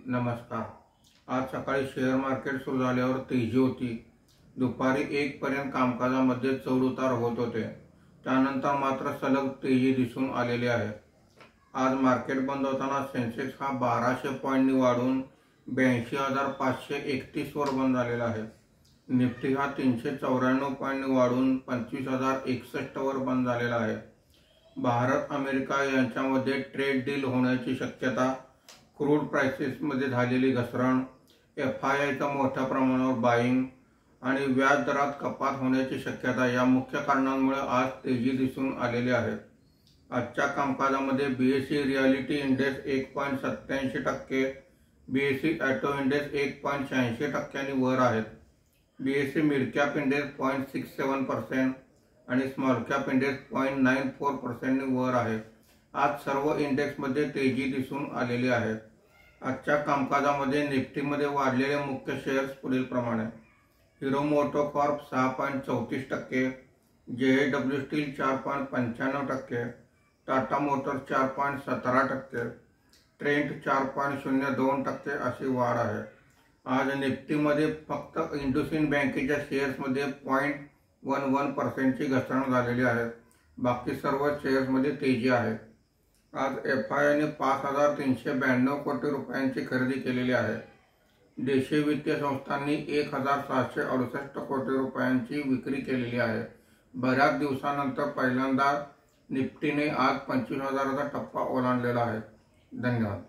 नमस्कार। आज सकाळी शेअर मार्केट सुरू झाल्यावर तेजी होती। दुपारी 1 पर्यंत कामकाजामध्ये चढ-उतार होत होते। त्यानंतर मात्र सलग तेजी दिसून आलेली आहे। आज मार्केट बंद होताना सेन्सेक्स हा 1200 पॉईंटनी वाढून 82,531 वर बंद झालेला आहे। निफ्टी हा 394 पॉईंटनी वाढून 25,061 वर बंद झालेला आहे। भारत अमेरिका यांच्यामध्ये ट्रेड डील होण्याची शक्यता, क्रूड प्राइसेसमध्ये झालेली घसरण, FIIचा मोठ्या प्रमाणावर बाईंग आणि व्याज दरात कपात होण्याची शक्यता या मुख्य कारणांमुळे आज तेजी दिसून आलेली आहे। आजच्या कामकाजामध्ये BSE reality index 1.87%, BSE auto index 1.86% वर आहेत। BSE मिड कॅप इंडेक्स 0.67% आणि स्मॉल कॅप इंडेक्स 0.94% वर आहे। आज सर्व इंडेक्समध्ये तेजी दिसून आलेली आहे। आजच्या कामकाजामध्ये निफ्टीमध्ये वाढलेले मुख्य शेअर्स पुढील प्रमाणे: hero MotoCorp 6.34%, JSW steel 4.95%, Tata Motors 4.17%, Trent 4.02% अशी वाढ आहे। आज निफ्टीमध्ये फक्त इंडसइंड बँकेच्या शेअर्समध्ये 0.11% ची घसरण झालेली आहे। बाकी सर्व शेअर्समध्ये तेजी आहे। आज FIIने 5,392 कोटी रुपयांची खरेदी केलेली आहे। देशीय वित्तीय संस्थांनी 1,768 कोटी रुपयांची विक्री केलेली आहे। बऱ्याच दिवसानंतर पहिल्यांदा निफ्टीने आज 25,000चा टप्पा ओलांडलेला आहे। धन्यवाद।